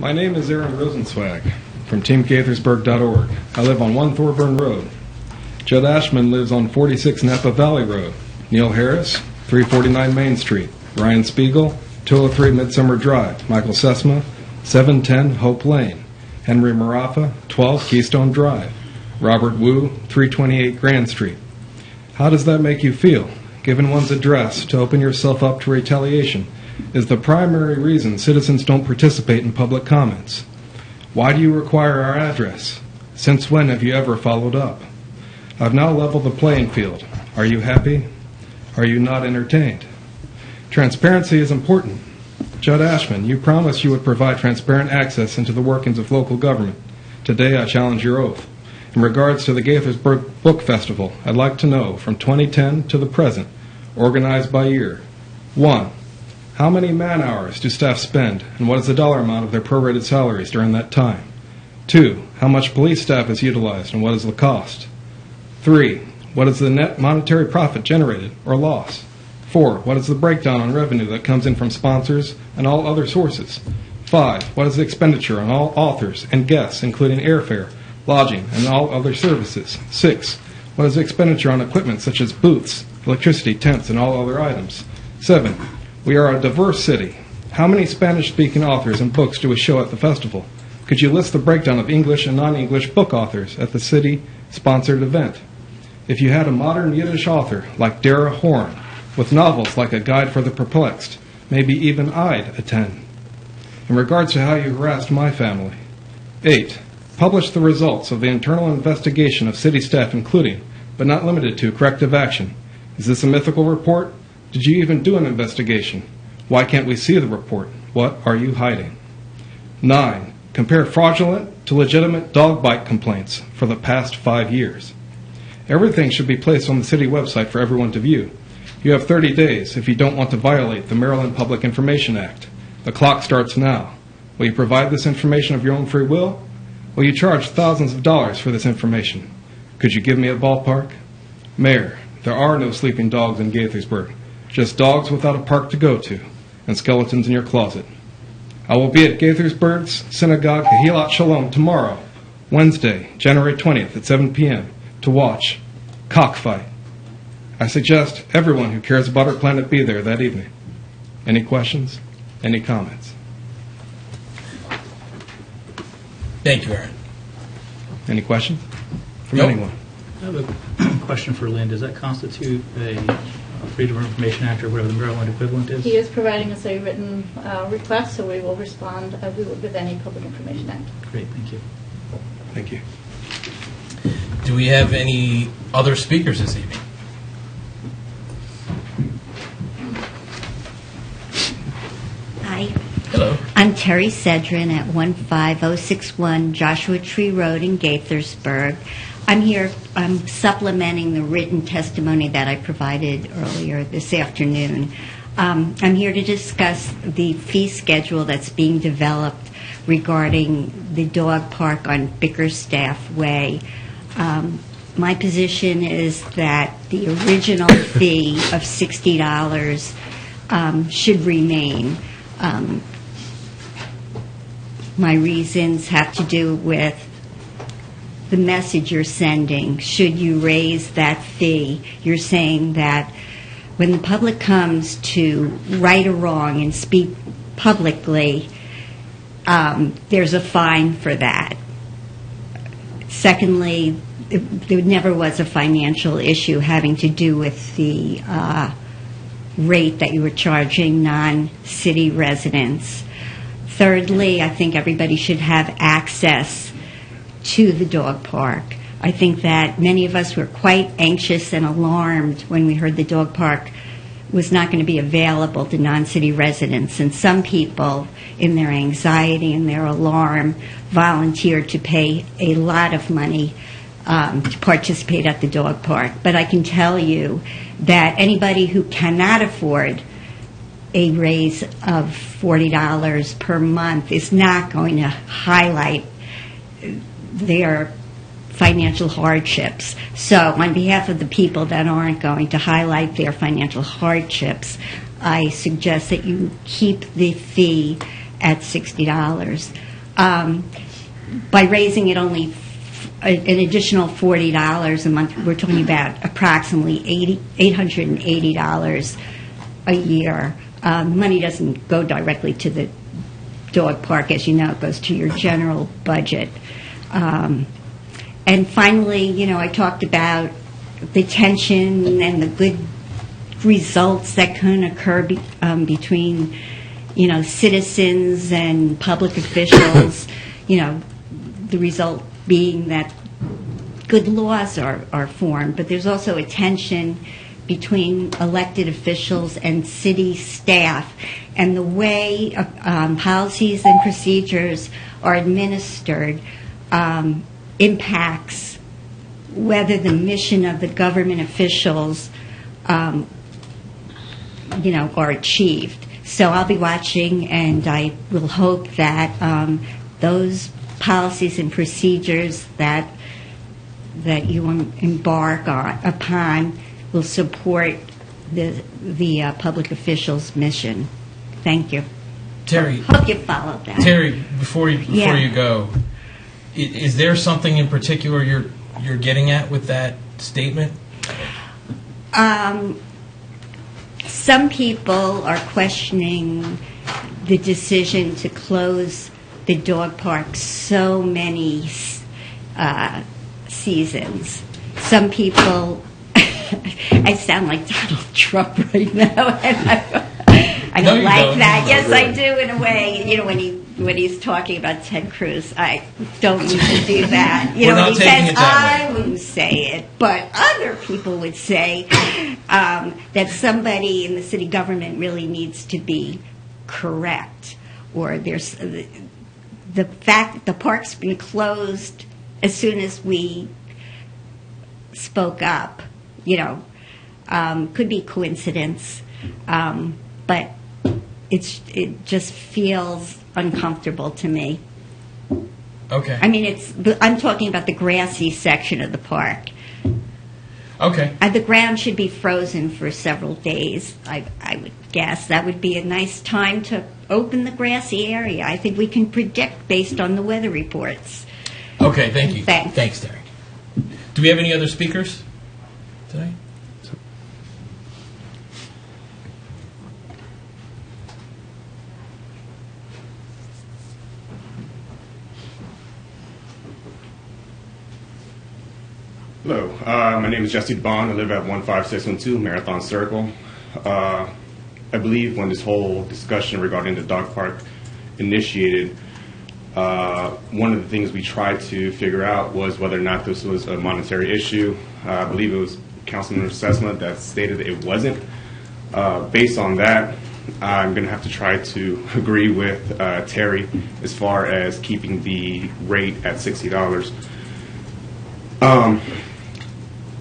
My name is Aaron Rosenzweig from TeamGaithersburg.org. I live on 1 Thorburn Road. Judd Ashman lives on 46 Napa Valley Road. Neil Harris, 349 Main Street. Ryan Spiegel, 203 Midsummer Drive. Michael Sesma, 710 Hope Lane. Henry Marafa, 12 Keystone Drive. Robert Wu, 328 Grand Street. How does that make you feel? Given one's address, to open yourself up to retaliation is the primary reason citizens don't participate in public comments. Why do you require our address? Since when have you ever followed up? I've now leveled the playing field. Are you happy? Are you not entertained? Transparency is important. Judd Ashman, you promised you would provide transparent access into the workings of local government. Today I challenge your oath. In regards to the Gaithersburg Book Festival, I'd like to know, from 2010 to the present, organized by year. 1. How many man-hours do staff spend, and what is the dollar amount of their prorated salaries during that time? 2. How much police staff is utilized, and what is the cost? 3. What is the net monetary profit generated, or loss? 4. What is the breakdown on revenue that comes in from sponsors and all other sources? 5. What is the expenditure on all authors and guests, including airfare, lodging, and all other services? 6. What is the expenditure on equipment such as booths, electricity, tents, and all other items? 7. We are a diverse city. How many Spanish-speaking authors and books do we show at the festival? Could you list the breakdown of English and non-English book authors at the city-sponsored event? If you had a modern Yiddish author like Dara Horn, with novels like A Guide for the Perplexed, maybe even I'd attend. In regards to how you harassed my family. 8. Publish the results of the internal investigation of city staff, including, but not limited to, corrective action. Is this a mythical report? Did you even do an investigation? Why can't we see the report? What are you hiding? 9. Compare fraudulent to legitimate dog bite complaints for the past 5 years. Everything should be placed on the city website for everyone to view. You have 30 days if you don't want to violate the Maryland Public Information Act. The clock starts now. Will you provide this information of your own free will? Will you charge thousands of dollars for this information? Could you give me a ballpark? Mayor, there are no sleeping dogs in Gaithersburg, just dogs without a park to go to, and skeletons in your closet. I will be at Gaithersburg's Synagogue Kehilat Shalom tomorrow, Wednesday, January 20th at 7 p.m. to watch Cockfight. I suggest everyone who cares about our planet be there that evening. Any questions? Any comments? Thank you, Aaron. Any questions from Nope. anyone? I have a question for Lynn. Does that constitute a Freedom of Information Act or whatever the Maryland equivalent is? He is providing us a written request, so we will respond as we would with any Public Information Act. Great, thank you. Thank you. Do we have any other speakers this evening? Hi, Hello. I'm Terry Cedrin at 15061 Joshua Tree Road in Gaithersburg. I'm supplementing the written testimony that I provided earlier this afternoon. I'm here to discuss the fee schedule that's being developed regarding the dog park on Bickerstaff Way. My position is that the original fee of $60 should remain. My reasons have to do with the message you're sending. Should you raise that fee, you're saying that when the public comes to right or wrong and speak publicly, there's a fine for that. Secondly, there never was a financial issue having to do with the rate that you were charging non-city residents. Thirdly, I think everybody should have access to the dog park. I think that many of us were quite anxious and alarmed when we heard the dog park was not going to be available to non-city residents, and some people, in their anxiety and their alarm, volunteered to pay a lot of money to participate at the dog park. But I can tell you that anybody who cannot afford a raise of $40 per month is not going to highlight their financial hardships. So on behalf of the people that aren't going to highlight their financial hardships, I suggest that you keep the fee at $60. By raising it only an additional $40 a month, we're talking about approximately $880 a year. Money doesn't go directly to the dog park, as you know, it goes to your general budget. And finally, I talked about the tension and the good results that can occur between, citizens and public officials, the result being that good laws are formed, but there's also a tension between elected officials and city staff, and the way policies and procedures are administered impacts whether the mission of the government officials, are achieved. So I'll be watching, and I will hope that those policies and procedures that you embark upon will support the public officials' mission. Thank you. Terry, Hope you followed that. Terry, before you go, is there something in particular you're getting at with that statement? Some people are questioning the decision to close the dog park so many seasons. Some people, I sound like Donald Trump right now, and I don't like that. Yes, I do in a way. When he's talking about Ted Cruz, I don't need to do that. We're not when he taking says, it that I wouldn't say it, but other people would say that somebody in the city government really needs to be correct, or there's the fact that the park's been closed as soon as we spoke up, could be coincidence, but it just feels uncomfortable to me. Okay. I mean, I'm talking about the grassy section of the park. Okay. The ground should be frozen for several days, I would guess. That would be a nice time to open the grassy area. I think we can predict based on the weather reports. Okay, thank you. Thanks. Thanks, Terry. Do we have any other speakers today? Hello, my name is Jesse Bond. I live at 15612 Marathon Circle. I believe when this whole discussion regarding the dog park initiated, one of the things we tried to figure out was whether or not this was a monetary issue. I believe it was Councilman Sesma that stated that it wasn't. Based on that, I'm going to have to try to agree with Terry as far as keeping the rate at $60.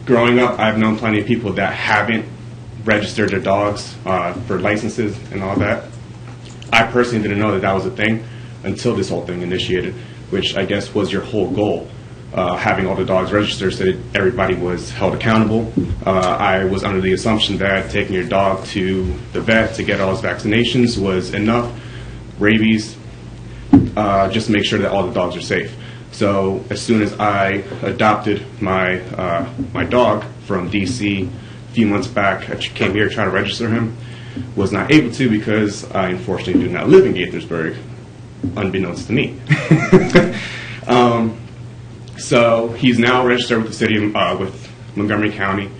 Growing up, I've known plenty of people that haven't registered their dogs for licenses and all that. I personally didn't know that was a thing until this whole thing initiated, which I guess was your whole goal, having all the dogs registered so that everybody was held accountable. I was under the assumption that taking your dog to the vet to get all his vaccinations was enough, rabies, just to make sure that all the dogs are safe. So as soon as I adopted my my dog from D.C. a few months back, I came here to try to register him. Was not able to because I unfortunately do not live in Gaithersburg, unbeknownst to me. So he's now registered with the city, with Montgomery County.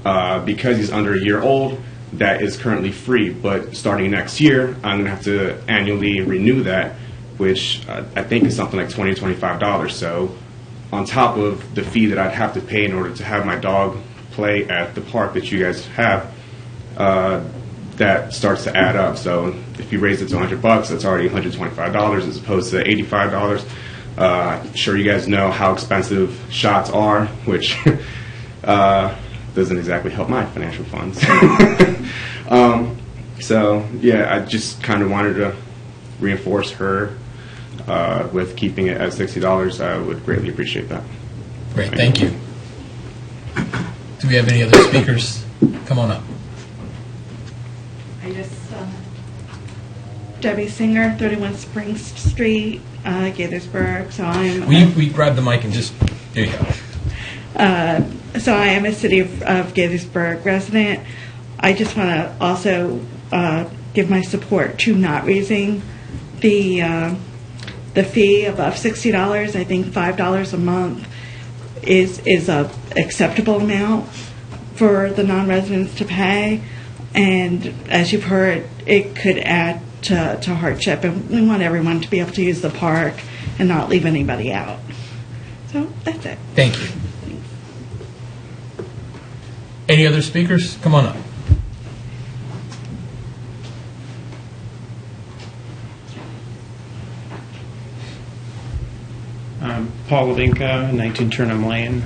Because he's under a year old, that is currently free. But starting next year, I'm going to have to annually renew that, which I think is something like $20 to $25. So on top of the fee that I'd have to pay in order to have my dog play at the park that you guys have, that starts to add up. So if you raise it to $100, that's already $125 as opposed to $85. I'm sure you guys know how expensive shots are, which doesn't exactly help my financial funds. So yeah, I just kind of wanted to reinforce her with keeping it at $60. I would greatly appreciate that. Great, thank you. Do we have any other speakers? Come on up. I just Debbie Singer, 31 Spring Street, Gaithersburg. So I'm. We grab the mic and just there you go. So I am a City of Gaithersburg resident. I just want to also give my support to not raising the fee above $60. I think $5 a month is a acceptable amount for the non-residents to pay. And as you've heard, it could add to hardship. And we want everyone to be able to use the park and not leave anybody out. So that's it. Thank you. Any other speakers? Come on up. Paul Levinka, 19 Turnham Lane.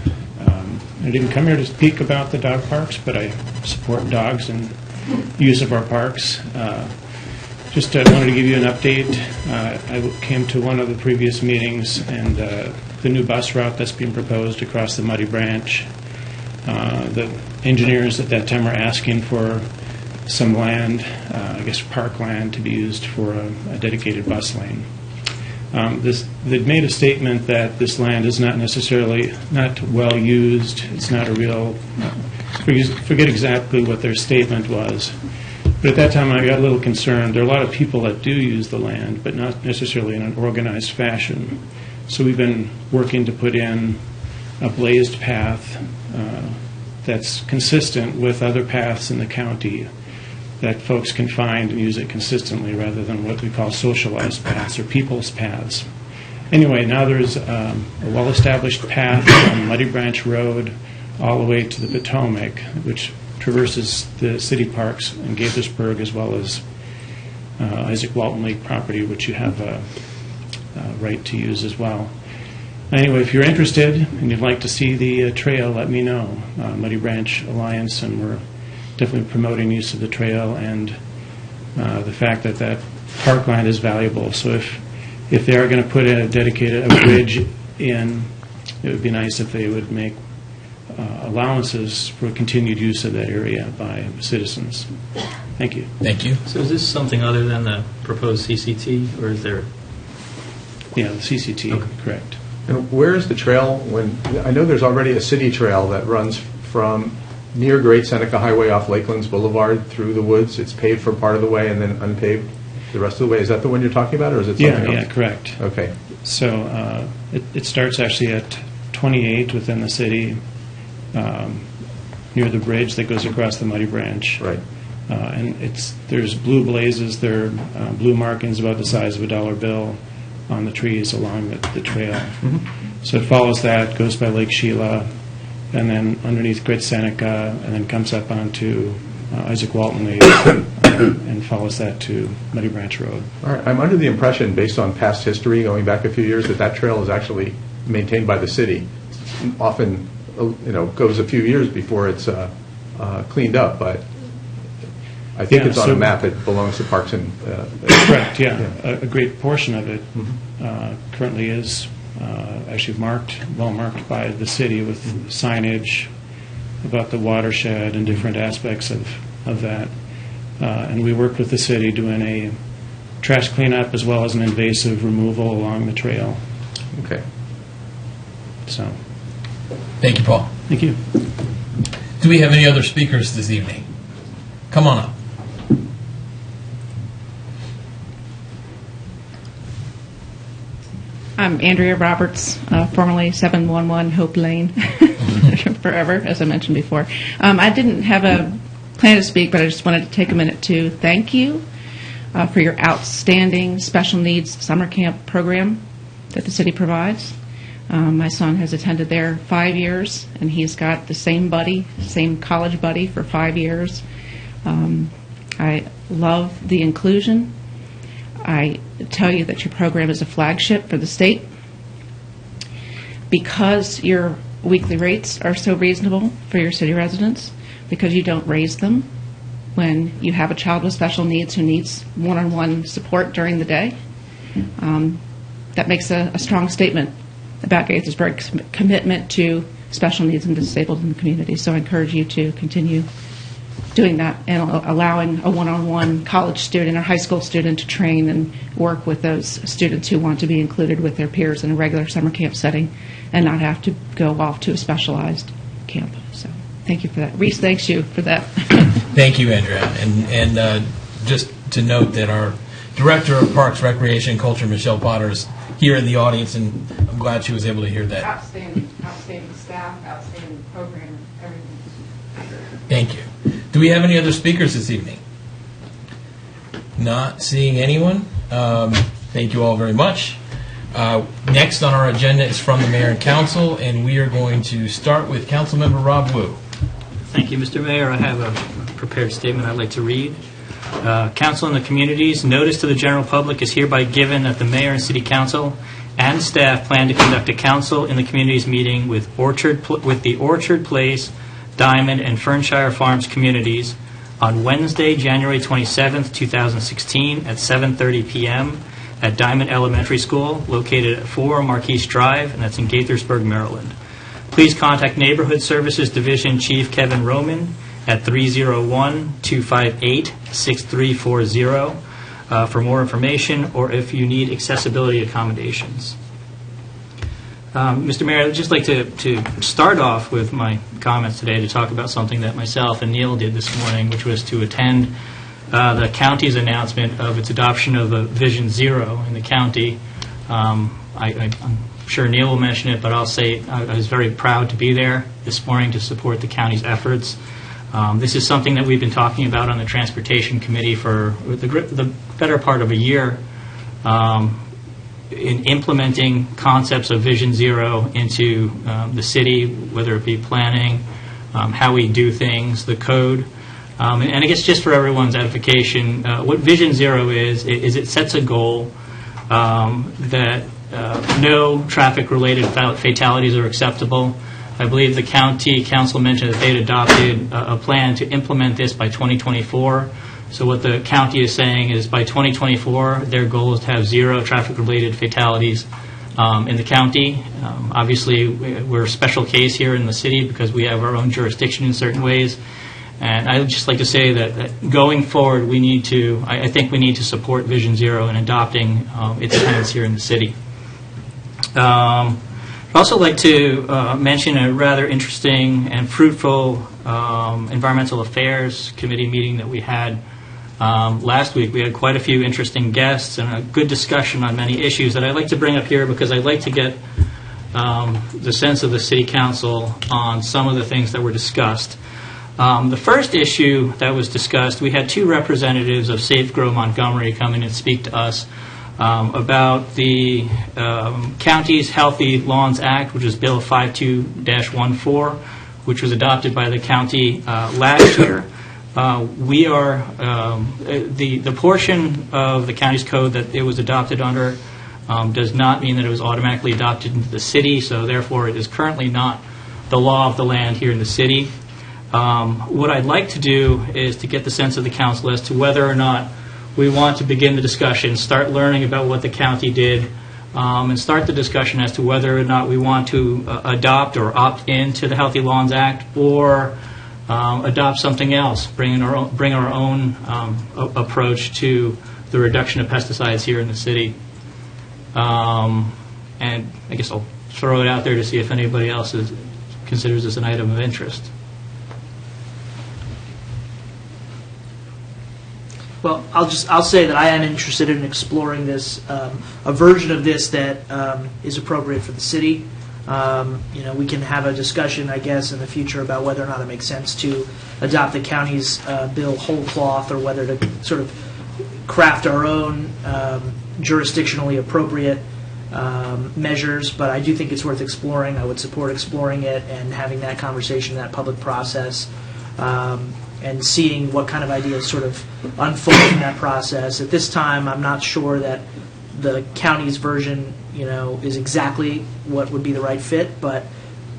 I didn't come here to speak about the dog parks, but I support dogs and use of our parks. Just wanted to give you an update. I came to one of the previous meetings, and the new bus route that's being proposed across the Muddy Branch, the engineers at that time were asking for some land, I guess park land, to be used for a dedicated bus lane. They've made a statement that this land is not necessarily not well used. It's not a real. Forget exactly what their statement was, but at that time I got a little concerned. There are a lot of people that do use the land, but not necessarily in an organized fashion. So we've been working to put in a blazed path that's consistent with other paths in the county, that folks can find and use it consistently rather than what we call socialized paths or people's paths. Anyway, now there's a well-established path on Muddy Branch Road all the way to the Potomac, which traverses the city parks in Gaithersburg as well as Isaac Walton Lake property, which you have a right to use as well. Anyway, if you're interested and you'd like to see the trail, let me know. Muddy Branch Alliance, and we're definitely promoting use of the trail and the fact that that parkland is valuable. So if they are going to put a bridge in, it would be nice if they would make allowances for continued use of that area by citizens. Thank you. Thank you. So is this something other than the proposed CCT, or is there? Yeah, the CCT, Okay. correct. And where is the trail? I know there's already a city trail that runs from near Great Seneca Highway off Lakelands Boulevard through the woods. It's paved for part of the way and then unpaved the rest of the way. Is that the one you're talking about, or is it something else? Yeah, correct. Okay. So it starts actually at 28 within the city, near the bridge that goes across the Muddy Branch. Right. And there's blue blazes. There are blue markings about the size of a dollar bill on the trees along the trail. Mm-hmm. So it follows that, goes by Lake Sheila, and then underneath Great Seneca, and then comes up onto Isaac Walton Lake, and follows that to Muddy Branch Road. All right. I'm under the impression, based on past history going back a few years, that trail is actually maintained by the city. Often, goes a few years before it's cleaned up, but I think it's on a map. It belongs to Parks and... Correct, yeah. A great portion of it currently is actually well marked by the city with signage about the watershed and different aspects of that. And we work with the city doing a trash cleanup as well as an invasive removal along the trail. Okay. So. Thank you, Paul. Thank you. Do we have any other speakers this evening? Come on up. I'm Andrea Roberts, formerly 711 Hope Lane, forever, as I mentioned before. I didn't have a plan to speak, but I just wanted to take a minute to thank you for your outstanding special needs summer camp program that the city provides. My son has attended there 5 years, and he's got the same college buddy for 5 years. I love the inclusion. I tell you that your program is a flagship for the state. Because your weekly rates are so reasonable for your city residents, because you don't raise them when you have a child with special needs who needs one-on-one support during the day, that makes a strong statement about Gaithersburg's commitment to special needs and disabled in the community. So I encourage you to continue doing that and allowing a one-on-one college student or high school student to train and work with those students who want to be included with their peers in a regular summer camp setting and not have to go off to a specialized camp. So thank you for that. Reese, thanks you for that. Thank you, Andrea. And just to note that our Director of Parks, Recreation, and Culture, Michelle Potter, is here in the audience, and I'm glad she was able to hear that. Outstanding staff, outstanding program, everything. Thank you. Do we have any other speakers this evening? Not seeing anyone. Thank you all very much. Next on our agenda is from the Mayor and Council, and we are going to start with Councilmember Rob Wu. Thank you, Mr. Mayor. I have a prepared statement I'd like to read. Council and the communities, notice to the general public is hereby given that the Mayor and City Council and staff plan to conduct a council in the communities meeting with the Orchard Place, Diamond, and Fernshire Farms communities on Wednesday, January 27th, 2016 at 7:30 p.m. at Diamond Elementary School, located at 4 Marquise Drive, and that's in Gaithersburg, Maryland. Please contact Neighborhood Services Division Chief Kevin Roman at 301-258-6340 for more information or if you need accessibility accommodations. Mr. Mayor, I'd just like to start off with my comments today to talk about something that myself and Neil did this morning, which was to attend the county's announcement of its adoption of a Vision Zero in the county. I'm sure Neil will mention it, but I'll say I was very proud to be there this morning to support the county's efforts. This is something that we've been talking about on the Transportation Committee for the better part of a year. In implementing concepts of Vision Zero into the city, whether it be planning, how we do things, the code. And I guess just for everyone's edification, what Vision Zero is it sets a goal that no traffic-related fatalities are acceptable. I believe the county council mentioned that they had adopted a plan to implement this by 2024. So what the county is saying is by 2024, their goal is to have 0 traffic-related fatalities in the county. Obviously, we're a special case here in the city because we have our own jurisdiction in certain ways. And I would just like to say that going forward, I think we need to support Vision Zero in adopting its tenets here in the city. I'd also like to mention a rather interesting and fruitful Environmental Affairs Committee meeting that we had last week. We had quite a few interesting guests and a good discussion on many issues that I'd like to bring up here because I'd like to get the sense of the City Council on some of the things that were discussed. The first issue that was discussed, we had 2 representatives of Safe Grow Montgomery come in and speak to us about the county's Healthy Lawns Act, which is Bill 52-14, which was adopted by the county last year. We are the portion of the county's code that it was adopted under does not mean that it was automatically adopted into the city, so therefore it is currently not the law of the land here in the city. What I'd like to do is to get the sense of the council as to whether or not we want to begin the discussion, start learning about what the county did, and start the discussion as to whether or not we want to adopt or opt into the Healthy Lawns Act or adopt something else, bring our own approach to the reduction of pesticides here in the city. And I guess I'll throw it out there to see if anybody else considers this an item of interest. Well, I'll say that I am interested in exploring this, a version of this that is appropriate for the city. We can have a discussion, I guess, in the future about whether or not it makes sense to adopt the county's bill whole cloth or whether to sort of craft our own jurisdictionally appropriate measures. But I do think it's worth exploring. I would support exploring it and having that conversation, that public process. And seeing what kind of ideas sort of unfold in that process. At this time, I'm not sure that the county's version, is exactly what would be the right fit, but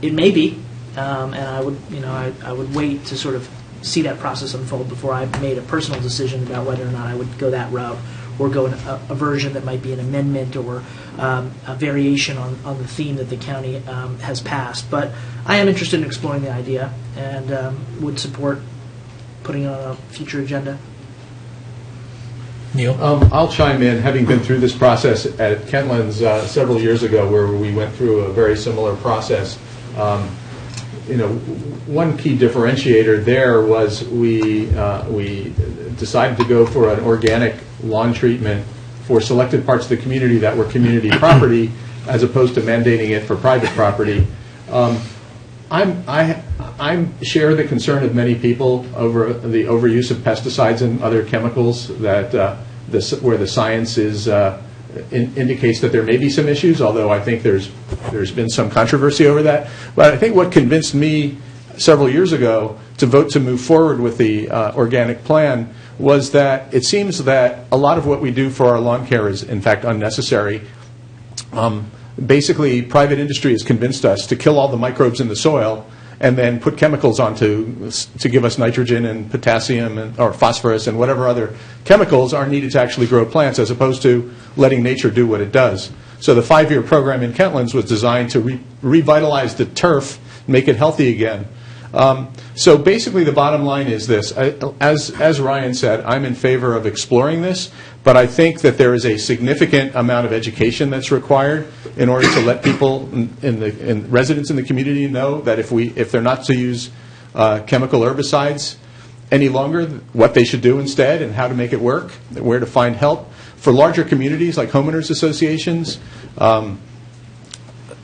it may be. And I would, I would wait to sort of see that process unfold before I made a personal decision about whether or not I would go that route or go in a version that might be an amendment or a variation on the theme that the county has passed. But I am interested in exploring the idea and would support putting it on a future agenda. Neil? I'll chime in, having been through this process at Kentlands several years ago, where we went through a very similar process. One key differentiator there was we decided to go for an organic lawn treatment for selected parts of the community that were community property, as opposed to mandating it for private property. I share the concern of many people over the overuse of pesticides and other chemicals that where the science indicates that there may be some issues, although I think there's been some controversy over that. But I think what convinced me several years ago to vote to move forward with the organic plan was that it seems that a lot of what we do for our lawn care is in fact unnecessary. Basically, private industry has convinced us to kill all the microbes in the soil and then put chemicals on to give us nitrogen and potassium or phosphorus and whatever other chemicals are needed to actually grow plants, as opposed to letting nature do what it does. So the 5-year program in Kentlands was designed to revitalize the turf, make it healthy again. So basically the bottom line is this. As Ryan said, I'm in favor of exploring this, but I think that there is a significant amount of education that's required in order to let people and residents in the community know that if they're not to use chemical herbicides any longer, what they should do instead and how to make it work, where to find help. For larger communities like homeowners associations,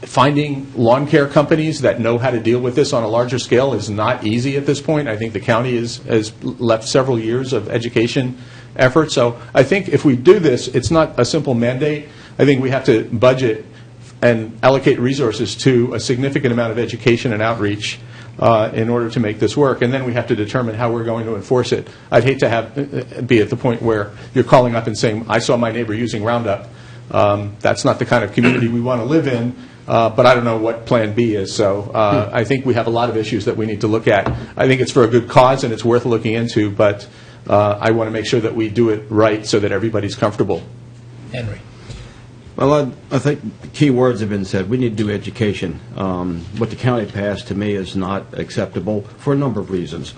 finding lawn care companies that know how to deal with this on a larger scale is not easy at this point. I think the county has left several years of education effort. So I think if we do this, it's not a simple mandate. I think we have to budget and allocate resources to a significant amount of education and outreach in order to make this work. And then we have to determine how we're going to enforce it. I'd hate to be at the point where you're calling up and saying, I saw my neighbor using Roundup. That's not the kind of community we want to live in. But I don't know what Plan B is. So I think we have a lot of issues that we need to look at. I think it's for a good cause and it's worth looking into, but I want to make sure that we do it right so that everybody's comfortable. Henry? Well, I think the key words have been said. We need to do education. What the county passed to me is not acceptable for a number of reasons.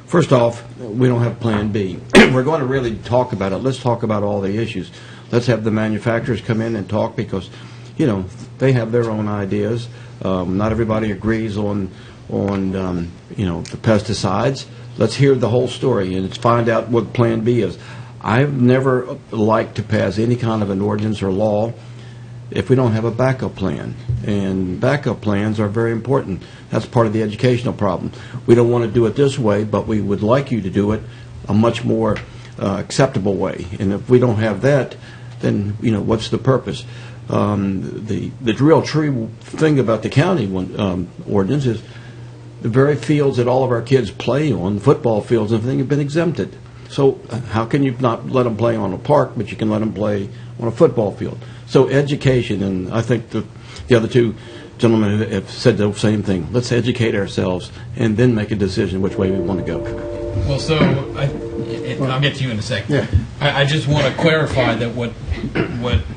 First off, we don't have Plan B. We're going to really talk about it. Let's talk about all the issues. Let's have the manufacturers come in and talk, because they have their own ideas. Not everybody agrees on the pesticides. Let's hear the whole story and let's find out what Plan B is. I've never liked to pass any kind of an ordinance or law if we don't have a backup plan. And backup plans are very important. That's part of the educational problem. We don't want to do it this way, but we would like you to do it a much more acceptable way. And if we don't have that, then what's the purpose? The real true thing about the county ordinance is the very fields that all of our kids play on, football fields and everything, have been exempted. So how can you not let them play on a park, but you can let them play on a football field? So education, and I think the other two gentlemen have said the same thing. Let's educate ourselves and then make a decision which way we want to go. Well, so I'll get to you in a second. Yeah. I just want to clarify that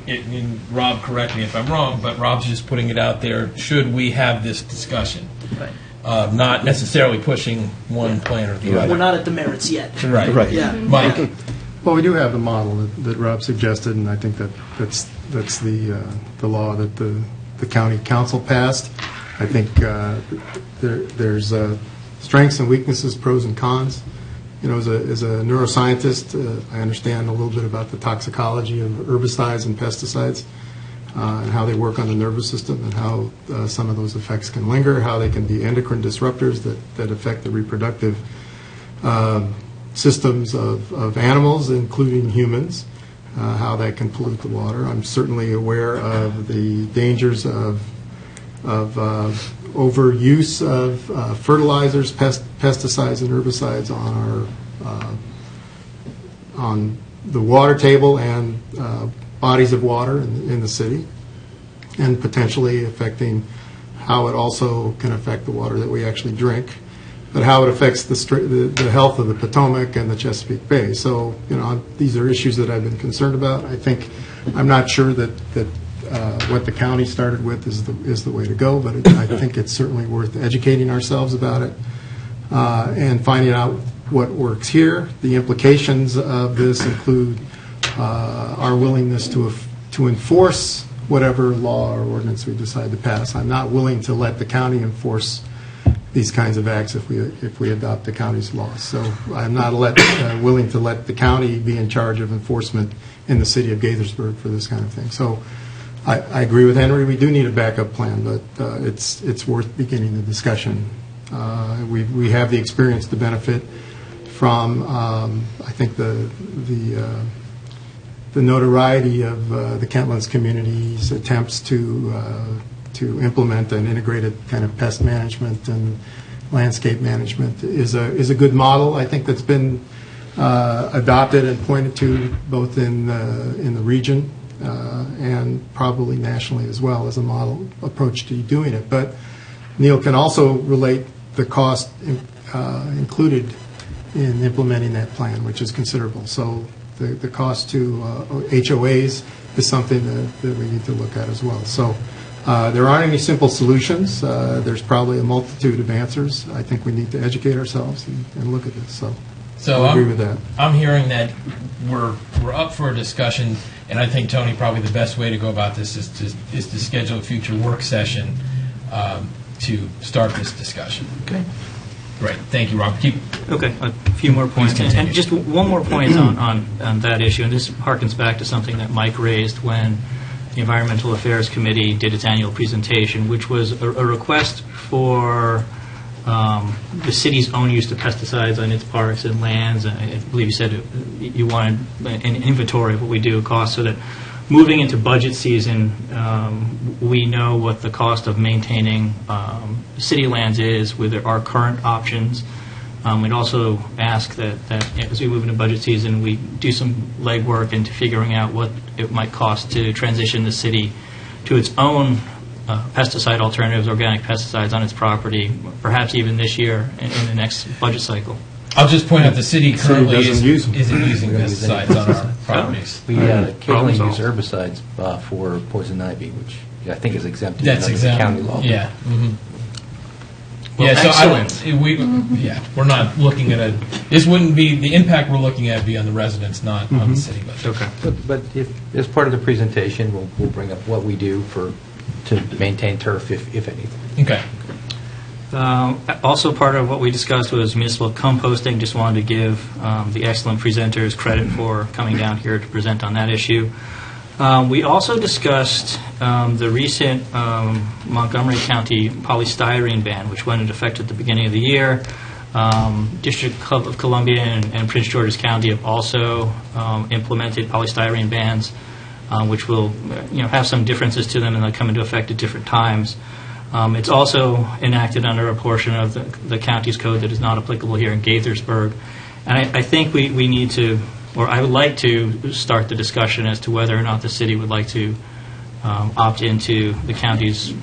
and Rob, correct me if I'm wrong, but Rob's just putting it out there. Should we have this discussion? Right. Not necessarily pushing one plan or the other. We're not at the merits yet. Right. Yeah. Mike. Well, we do have the model that Rob suggested, and I think that's the law that the county council passed. I think there's strengths and weaknesses, pros and cons. As a neuroscientist, I understand a little bit about the toxicology of herbicides and pesticides, and how they work on the nervous system, and how some of those effects can linger, how they can be endocrine disruptors that affect the reproductive systems of animals, including humans, how that can pollute the water. I'm certainly aware of the dangers of overuse of fertilizers, pesticides, and herbicides on the water table and bodies of water in the city, and potentially affecting how it also can affect the water that we actually drink, but how it affects the health of the Potomac and the Chesapeake Bay. So, these are issues that I've been concerned about. I'm not sure that what the county started with is the way to go, but I think it's certainly worth educating ourselves about it and finding out what works here. The implications of this include our willingness to enforce whatever law or ordinance we decide to pass. I'm not willing to let the county enforce these kinds of acts if we adopt the county's laws. So I'm not willing to let the county be in charge of enforcement in the city of Gaithersburg for this kind of thing. So I agree with Henry. We do need a backup plan, but it's worth beginning the discussion. We have the experience to benefit from. I think the notoriety of the Kentlands community's attempts to implement an integrated kind of pest management and landscape management is a good model. I think that's been adopted and pointed to both in the region and probably nationally as well as a model approach to doing it. But Neil can also relate the cost included in implementing that plan, which is considerable. So the cost to HOAs is something that we need to look at as well. So there aren't any simple solutions. There's probably a multitude of answers. I think we need to educate ourselves and look at this. So I agree with that. I'm hearing that we're up for a discussion, and I think, Tony, probably the best way to go about this is to schedule a future work session to start this discussion. Okay. Great. Thank you, Rob. Okay, a few more points. Please continue. And just one more point on that issue, and this harkens back to something that Mike raised when the Environmental Affairs Committee did its annual presentation, which was a request for the city's own use of pesticides on its parks and lands. I believe you said you wanted an inventory of what we do cost, so that moving into budget season, we know what the cost of maintaining city lands is with our current options. We'd also ask that as we move into budget season, we do some legwork into figuring out what it might cost to transition the city to its own pesticide alternatives, organic pesticides on its property, perhaps even this year in the next budget cycle. I'll just point out the city currently isn't using We don't use pesticides any on our properties. We occasionally Problem use herbicides for poison ivy, which I think is exempted That's under the exempt. county law. Yeah. Mm-hmm. Well, So excellent. we're not looking at this wouldn't be, the impact we're looking at be on the residents, not on the city budget. Okay. But if, as part of the presentation, we'll bring up what we do to maintain turf, if anything. Okay. Also, part of what we discussed was municipal composting. Just wanted to give the excellent presenters credit for coming down here to present on that issue. We also discussed the recent Montgomery County polystyrene ban, which went into effect at the beginning of the year. District of Columbia and Prince George's County have also implemented polystyrene bans, which will have some differences to them, and they'll come into effect at different times. It's also enacted under a portion of the county's code that is not applicable here in Gaithersburg. And I think we need to, or I would like to start the discussion as to whether or not the city would like to opt into the county's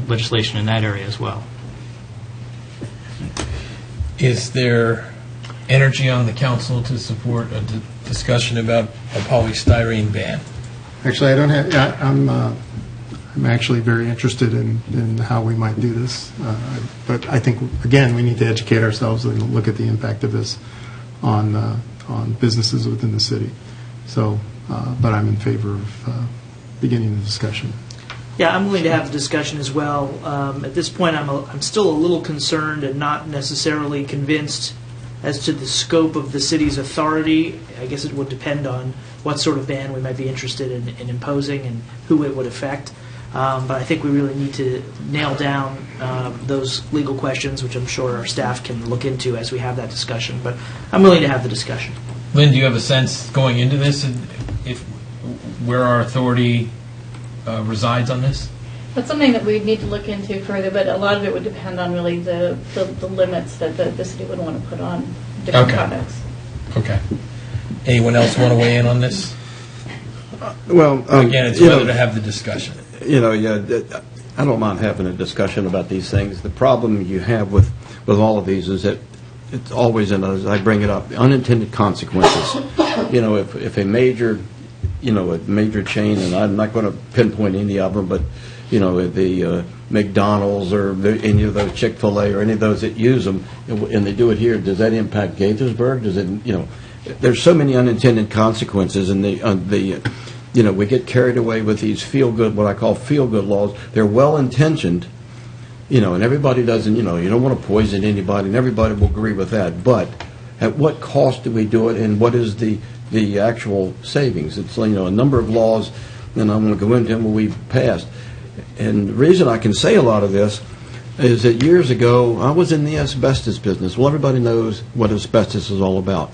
legislation in that area as well. Is there energy on the council to support a discussion about a polystyrene ban? Actually, I don't have. I'm actually very interested in how we might do this. But I think, again, we need to educate ourselves and look at the impact of this on businesses within the city. So, but I'm in favor of beginning the discussion. Yeah, I'm willing to have the discussion as well. At this point, I'm still a little concerned and not necessarily convinced as to the scope of the city's authority. I guess it would depend on what sort of ban we might be interested in imposing and who it would affect. But I think we really need to nail down those legal questions, which I'm sure our staff can look into as we have that discussion. But I'm willing to have the discussion. Lynn, do you have a sense going into this if where our authority resides on this? That's something that we need to look into further, but a lot of it would depend on really the limits that the city would want to put on different products. Okay. Anyone else want to weigh in on this? Well, Again, it's whether to have the discussion. I don't mind having a discussion about these things. The problem you have with all of these is that it's always, as I bring it up, unintended consequences. If a major a major chain, and I'm not going to pinpoint any of them, but the McDonald's or any of those Chick-fil-A or any of those that use them, and they do it here, does that impact Gaithersburg? Does it? There's so many unintended consequences, and we get carried away with these what I call feel-good laws. They're well-intentioned, and everybody doesn't. You don't want to poison anybody, and everybody will agree with that. But at what cost do we do it, and what is the actual savings? It's a number of laws, and I'm going to go into them we passed. And the reason I can say a lot of this is that years ago, I was in the asbestos business. Well, everybody knows what asbestos is all about.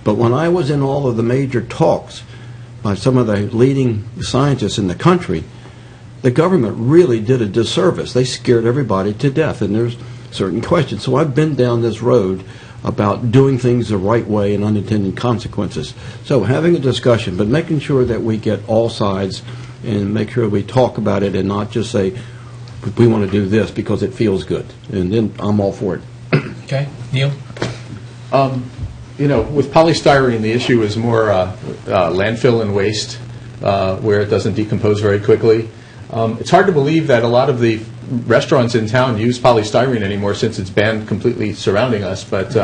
But when I was in all of the major talks by some of the leading scientists in the country, the government really did a disservice. They scared everybody to death, and there's certain questions. So I've been down this road about doing things the right way and unintended consequences. So having a discussion, but making sure that we get all sides and make sure we talk about it and not just say, we want to do this because it feels good. And then I'm all for it. Okay. Neil? With polystyrene, the issue is more landfill and waste, where it doesn't decompose very quickly. It's hard to believe that a lot of the restaurants in town use polystyrene anymore since it's banned completely surrounding us, but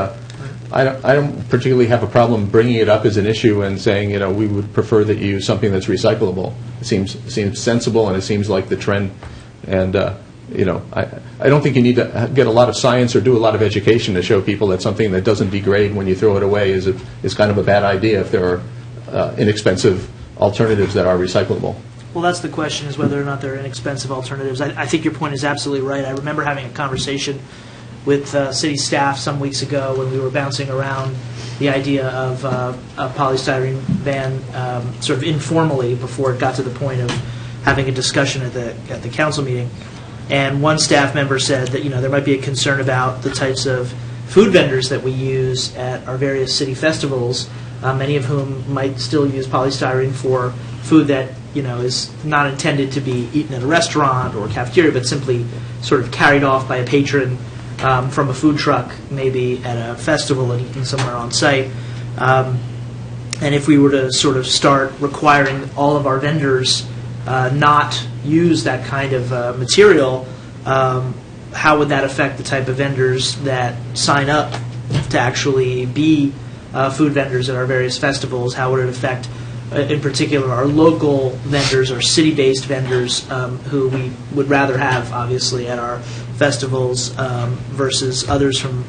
I don't particularly have a problem bringing it up as an issue and saying, we would prefer that you use something that's recyclable. It seems sensible, and it seems like the trend. And I don't think you need to get a lot of science or do a lot of education to show people that something that doesn't degrade when you throw it away is kind of a bad idea if there are inexpensive alternatives that are recyclable. Well, that's the question, is whether or not there are inexpensive alternatives. I think your point is absolutely right. I remember having a conversation with city staff some weeks ago when we were bouncing around the idea of a polystyrene ban sort of informally before it got to the point of having a discussion at the council meeting. And one staff member said that there might be a concern about the types of food vendors that we use at our various city festivals, many of whom might still use polystyrene for food that is not intended to be eaten at a restaurant or a cafeteria, but simply sort of carried off by a patron from a food truck, maybe at a festival and eaten somewhere on site. And if we were to sort of start requiring all of our vendors not use that kind of material, how would that affect the type of vendors that sign up to actually be food vendors at our various festivals? How would it affect, in particular, our local vendors, our city-based vendors, who we would rather have, obviously, at our festivals versus others from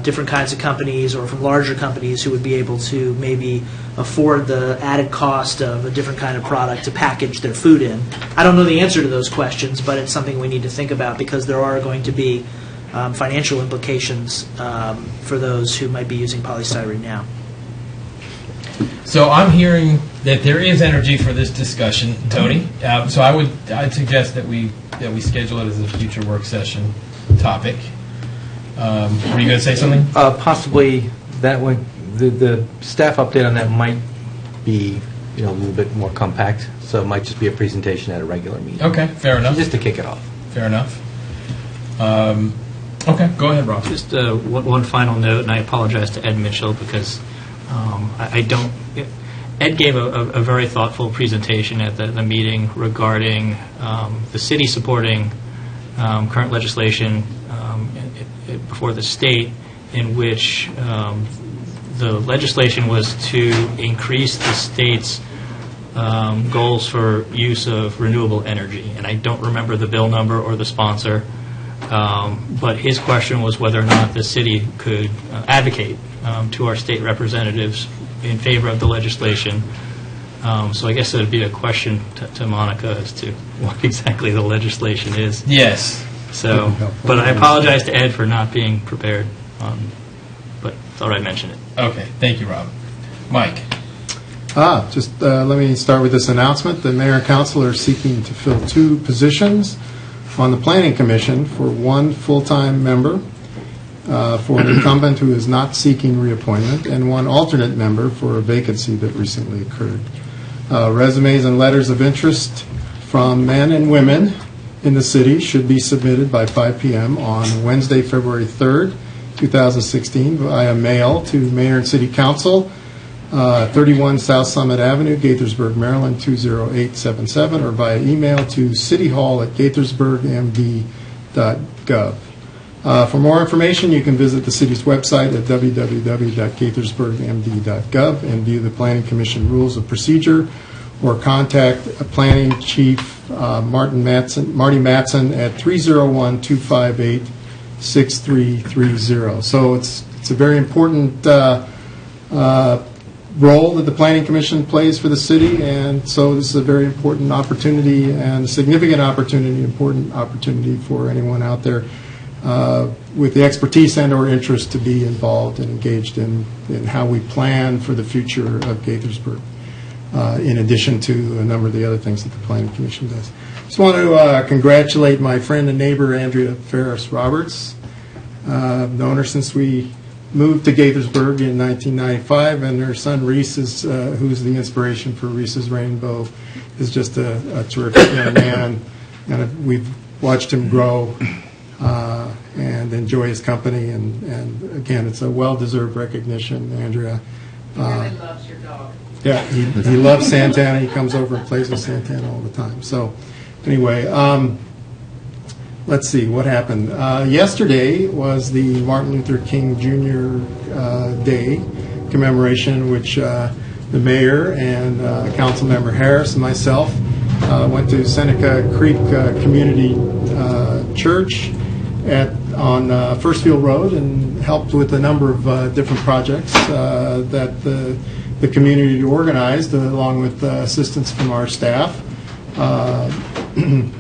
different kinds of companies or from larger companies who would be able to maybe afford the added cost of a different kind of product to package their food in? I don't know the answer to those questions, but it's something we need to think about because there are going to be financial implications for those who might be using polystyrene now. So I'm hearing that there is energy for this discussion, Tony. So I'd suggest that we schedule it as a future work session topic. Were you going to say something? Possibly that one. The staff update on that might be a little bit more compact, so it might just be a presentation at a regular meeting. Okay, fair enough. Just to kick it off. Fair enough. Okay, go ahead, Rob. Just one final note, and I apologize to Ed Mitchell because I don't. Ed gave a very thoughtful presentation at the meeting regarding the city supporting current legislation before the state, in which the legislation was to increase the state's goals for use of renewable energy. And I don't remember the bill number or the sponsor, but his question was whether or not the city could advocate to our state representatives in favor of the legislation. So I guess it would be a question to Monica as to what exactly the legislation is. Yes. So, but I apologize to Ed for not being prepared, but thought I'd mention it. Okay, thank you, Rob. Mike. Just let me start with this announcement. The mayor and council are seeking to fill 2 positions on the planning commission for 1 full-time member for an incumbent who is not seeking reappointment, and 1 alternate member for a vacancy that recently occurred. Resumes and letters of interest from men and women in the city should be submitted by 5 p.m. on Wednesday, February 3rd, 2016, via mail to Mayor and City Council, 31 South Summit Avenue, Gaithersburg, Maryland 20877, or via email to cityhall@gaithersburgmd.gov. For more information, you can visit the city's website at www.gaithersburgmd.gov and view the Planning Commission rules of procedure, or contact Planning Chief Marty Matson at 301-258-6330. So it's a very important role that the Planning Commission plays for the city, and so this is a very important opportunity and a significant opportunity, important opportunity for anyone out there with the expertise and or interest to be involved and engaged in how we plan for the future of Gaithersburg, in addition to a number of the other things that the Planning Commission does. Just want to congratulate my friend and neighbor, Andrea Ferris Roberts. Known her since we moved to Gaithersburg in 1995, and her son Reese, who's the inspiration for Reese's Rainbow, is just a terrific young man, and we've watched him grow and enjoy his company, and again, it's a well-deserved recognition, Andrea. Really loves your dog. Yeah, he loves Santana. He comes over and plays with Santana all the time. So anyway, let's see what happened. Yesterday was the Martin Luther King Jr. Day commemoration, which the mayor and Councilmember Harris and myself went to Seneca Creek Community Church on First Field Road and helped with a number of different projects that the community organized, along with assistance from our staff,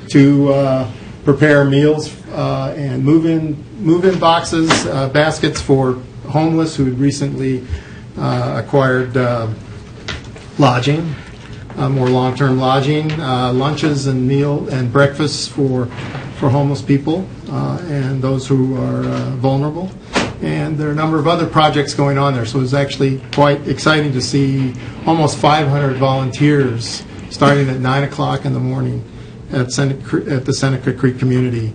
to prepare meals and move-in boxes, baskets for homeless who had recently acquired lodging, more long-term lodging, lunches and meal and breakfasts for homeless people and those who are vulnerable. And there are a number of other projects going on there, so it was actually quite exciting to see almost 500 volunteers starting at 9 o'clock in the morning at the Seneca Creek community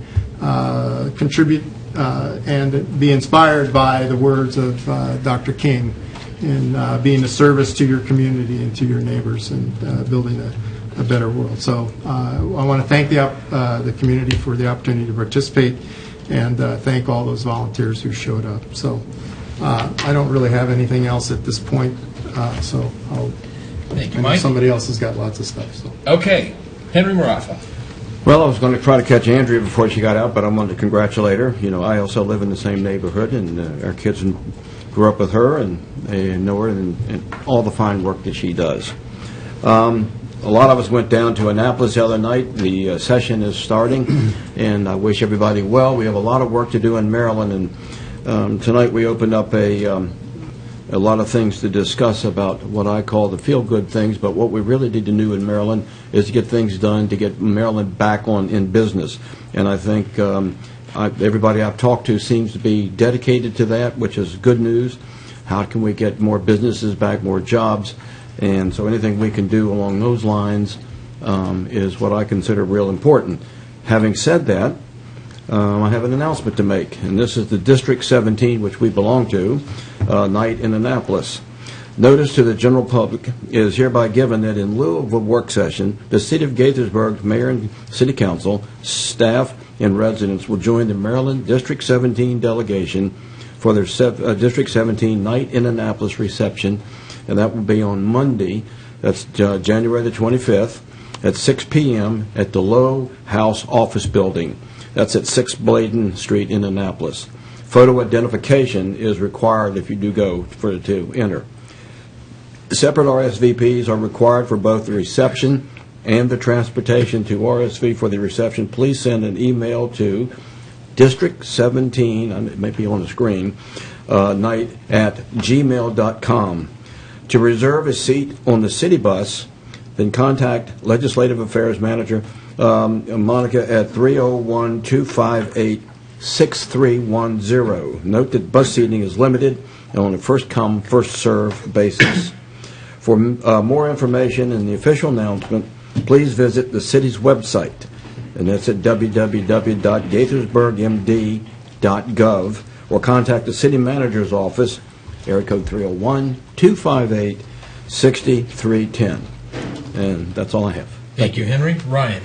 contribute and be inspired by the words of Dr. King in being a service to your community and to your neighbors and building a better world. So I want to thank the community for the opportunity to participate, and thank all those volunteers who showed up. So I don't really have anything else at this point, so Thank you, I know Mike. somebody else has got lots of stuff. So. Okay, Henry Marafa. Well, I was going to try to catch Andrea before she got out, but I wanted to congratulate her. You know, I also live in the same neighborhood, and our kids grew up with her and know her and all the fine work that she does. A lot of us went down to Annapolis the other night. The session is starting, and I wish everybody well. We have a lot of work to do in Maryland, and tonight we opened up a lot of things to discuss about what I call the feel-good things, but what we really need to do in Maryland is to get things done to get Maryland back in business. And I think everybody I've talked to seems to be dedicated to that, which is good news. How can we get more businesses back, more jobs? And so anything we can do along those lines is what I consider real important. Having said that, I have an announcement to make, and this is the District 17, which we belong to, night in Annapolis. Notice to the general public is hereby given that in lieu of a work session, the City of Gaithersburg's Mayor and City Council, staff, and residents will join the Maryland District 17 delegation for their District 17 Night in Annapolis reception, and that will be on Monday, that's January the 25th, at 6 p.m. at the Low House Office Building. That's at 6 Bladen Street in Annapolis. Photo identification is required if you do go to enter. Separate RSVPs are required for both the reception and the transportation. To RSV for the reception, please send an email to District 17, it may be on the screen, night at gmail.com. To reserve a seat on the city bus, then contact Legislative Affairs Manager Monica at 301-258-6310. Note that bus seating is limited and on a first-come, first-served basis. For more information and the official announcement, please visit the city's website, and that's at www.gaithersburgmd.gov, or contact the city manager's office area code 301-258-6310. And that's all I have. Thank you, Henry. Ryan.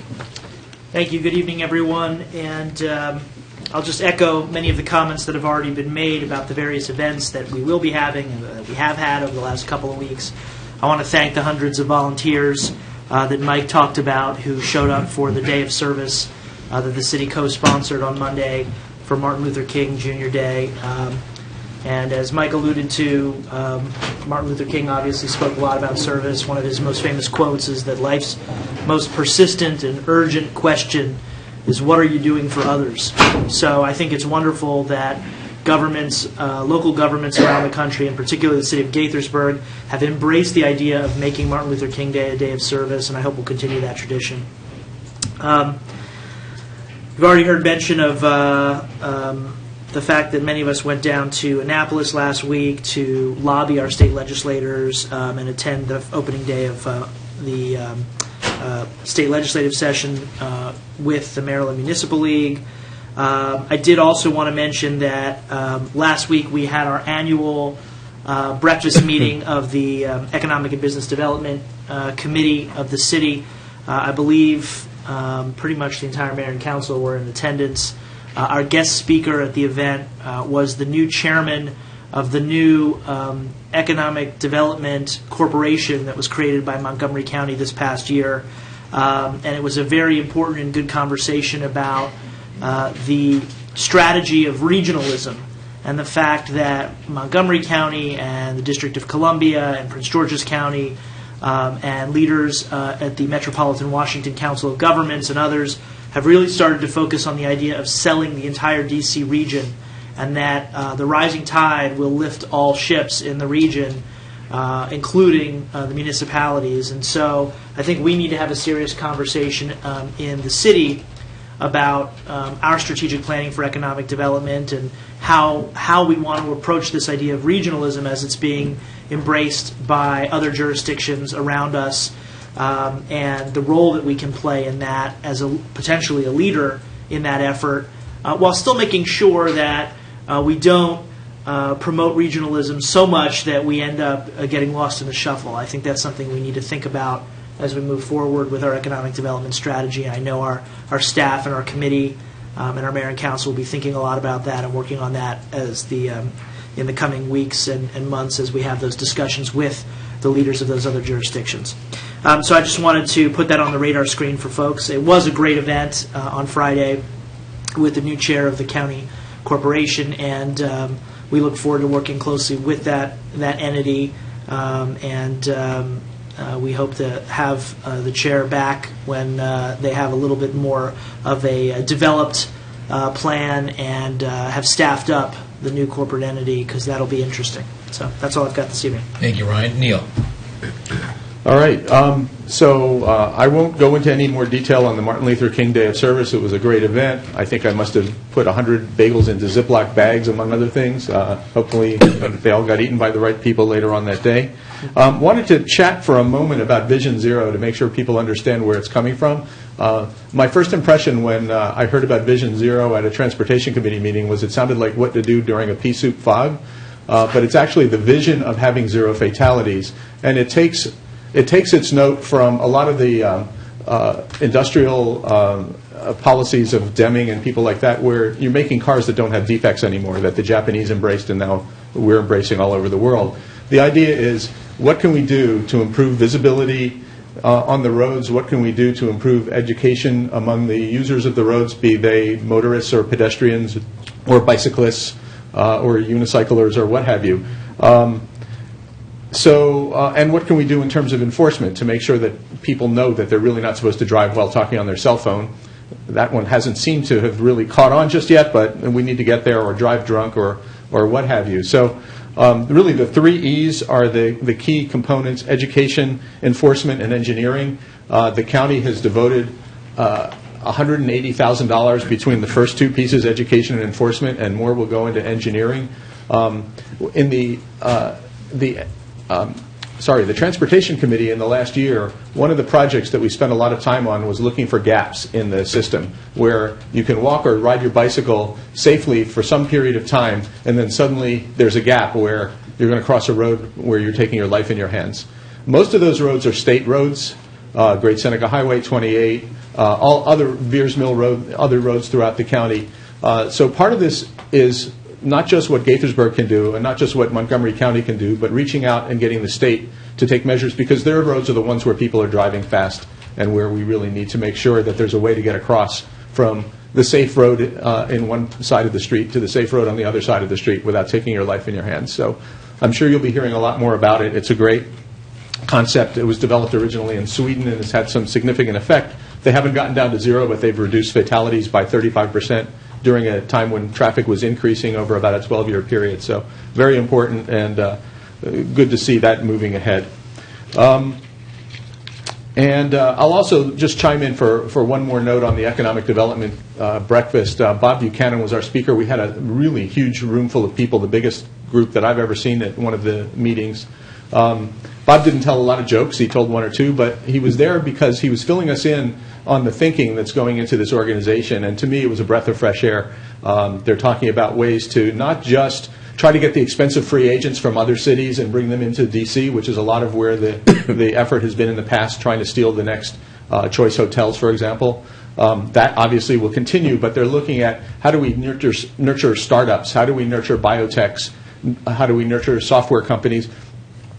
Thank you. Good evening, everyone. And I'll just echo many of the comments that have already been made about the various events that we will be having and that we have had over the last couple of weeks. I want to thank the hundreds of volunteers that Mike talked about who showed up for the day of service that the city co-sponsored on Monday for Martin Luther King Jr. Day. And as Mike alluded to, Martin Luther King obviously spoke a lot about service. One of his most famous quotes is that life's most persistent and urgent question is, what are you doing for others? So I think it's wonderful that governments, local governments around the country, and particularly the city of Gaithersburg, have embraced the idea of making Martin Luther King Day a day of service, and I hope we'll continue that tradition. We've already heard mention of the fact that many of us went down to Annapolis last week to lobby our state legislators and attend the opening day of the state legislative session with the Maryland Municipal League. I did also want to mention that last week we had our annual breakfast meeting of the Economic and Business Development Committee of the city. I believe pretty much the entire mayor and council were in attendance. Our guest speaker at the event was the new chairman of the new Economic Development Corporation that was created by Montgomery County this past year. And it was a very important and good conversation about the strategy of regionalism and the fact that Montgomery County and the District of Columbia and Prince George's County and leaders at the Metropolitan Washington Council of Governments and others have really started to focus on the idea of selling the entire D.C. region, and that the rising tide will lift all ships in the region, including the municipalities. And so I think we need to have a serious conversation in the city about our strategic planning for economic development and how we want to approach this idea of regionalism as it's being embraced by other jurisdictions around us, and the role that we can play in that as potentially a leader in that effort, while still making sure that we don't promote regionalism so much that we end up getting lost in the shuffle. I think that's something we need to think about as we move forward with our economic development strategy. I know our staff and our committee and our mayor and council will be thinking a lot about that and working on that as in the coming weeks and months as we have those discussions with the leaders of those other jurisdictions. So I just wanted to put that on the radar screen for folks. It was a great event on Friday with the new chair of the county corporation, and we look forward to working closely with that entity, and we hope to have the chair back when they have a little bit more of a developed plan and have staffed up the new corporate entity, because that'll be interesting. So that's all I've got this evening. Thank you, Ryan. Neil. All right. So I won't go into any more detail on the Martin Luther King Day of Service. It was a great event. I think I must have put 100 bagels into Ziploc bags, among other things. Hopefully they all got eaten by the right people later on that day. Wanted to chat for a moment about Vision Zero to make sure people understand where it's coming from. My first impression when I heard about Vision Zero at a Transportation Committee meeting was it sounded like what to do during a pea soup fog. But it's actually the vision of having zero fatalities. And it takes its note from a lot of the industrial policies of Deming and people like that, where you're making cars that don't have defects anymore, that the Japanese embraced and now we're embracing all over the world. The idea is, what can we do to improve visibility on the roads? What can we do to improve education among the users of the roads, be they motorists or pedestrians or bicyclists or unicyclers or what have you? And what can we do in terms of enforcement to make sure that people know that they're really not supposed to drive while talking on their cell phone? That one hasn't seemed to have really caught on just yet, but we need to get there, or drive drunk or what have you. So really the 3 E's are the key components: education, enforcement, and engineering. The county has devoted $180,000 between the first 2 pieces, education and enforcement, and more will go into engineering. The Transportation Committee in the last year, one of the projects that we spent a lot of time on was looking for gaps in the system where you can walk or ride your bicycle safely for some period of time, and then suddenly there's a gap where you're going to cross a road where you're taking your life in your hands. Most of those roads are state roads, Great Seneca Highway 28, all other Veers Mill Road, other roads throughout the county. So part of this is not just what Gaithersburg can do and not just what Montgomery County can do, but reaching out and getting the state to take measures, because their roads are the ones where people are driving fast and where we really need to make sure that there's a way to get across from the safe road in one side of the street to the safe road on the other side of the street without taking your life in your hands. So I'm sure you'll be hearing a lot more about it. It's a great concept. It was developed originally in Sweden and has had some significant effect. They haven't gotten down to zero, but they've reduced fatalities by 35% during a time when traffic was increasing over about a 12-year period. So very important, and good to see that moving ahead. And I'll also just chime in for one more note on the economic development breakfast. Bob Buchanan was our speaker. We had a really huge room full of people, the biggest group that I've ever seen at one of the meetings. Bob didn't tell a lot of jokes. He told one or two, but he was there because he was filling us in on the thinking that's going into this organization. And to me, it was a breath of fresh air. They're talking about ways to not just try to get the expensive free agents from other cities and bring them into D.C., which is a lot of where the effort has been in the past, trying to steal the next Choice Hotels, for example. That obviously will continue, but they're looking at how do we nurture startups, how do we nurture biotechs, how do we nurture software companies,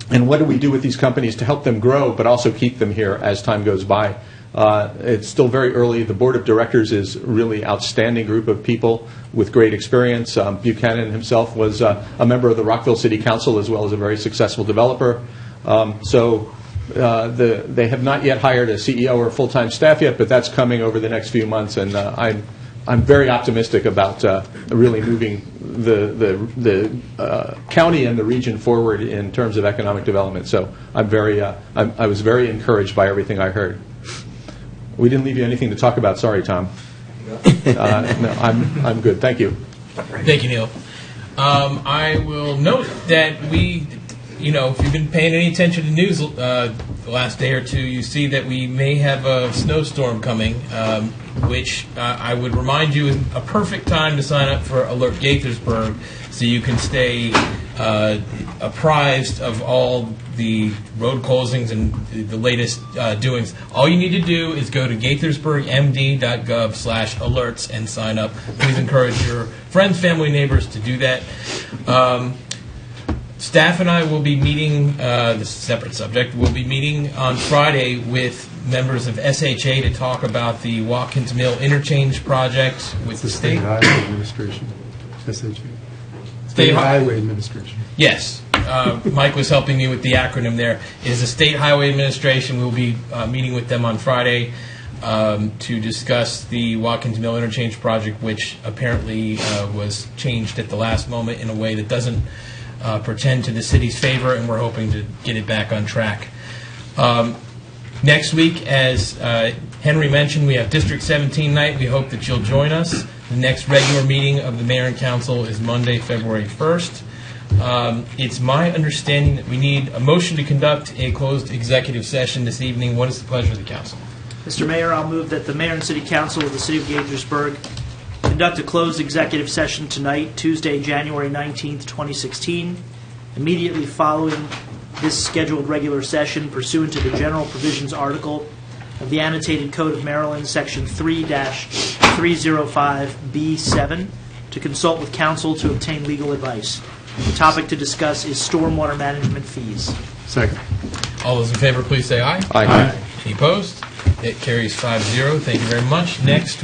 and what do we do with these companies to help them grow but also keep them here as time goes by. It's still very early. The board of directors is a really outstanding group of people with great experience. Buchanan himself was a member of the Rockville City Council as well as a very successful developer. They have not yet hired a CEO or full-time staff yet, but that's coming over the next few months, and I'm very optimistic about really moving the county and the region forward in terms of economic development. So I was very encouraged by everything I heard. We didn't leave you anything to talk about. Sorry, Tom. No, I'm good. Thank you. Thank you, Neil. I will note that if you've been paying any attention to news the last day or two, you see that we may have a snowstorm coming, which I would remind you is a perfect time to sign up for Alert Gaithersburg so you can stay apprised of all the road closings and the latest doings. All you need to do is go to gaithersburgmd.gov/alerts and sign up. Please encourage your friends, family, neighbors to do that. Staff and I will be meeting, this is a separate subject, we'll be meeting on Friday with members of SHA to talk about the Watkins Mill Interchange project with the state. Highway Administration, SHA. State Highway Administration. Yes. Mike was helping me with the acronym there. It is the State Highway Administration. We'll be meeting with them on Friday to discuss the Watkins Mill Interchange project, which apparently was changed at the last moment in a way that doesn't pretend to the city's favor, and we're hoping to get it back on track. Next week, as Henry mentioned, we have District 17 night. We hope that you'll join us. The next regular meeting of the Mayor and Council is Monday, February 1st. It's my understanding that we need a motion to conduct a closed executive session this evening. What is the pleasure of the Council? Mr. Mayor, I'll move that the Mayor and City Council of the City of Gaithersburg conduct a closed executive session tonight, Tuesday, January 19th, 2016, immediately following this scheduled regular session pursuant to the General Provisions article of the Annotated Code of Maryland, Section 3-305B7, to consult with counsel to obtain legal advice. The topic to discuss is stormwater management fees. Second. All those in favor, please say aye. Aye. Any opposed? It carries 5-0. Thank you very much. Next.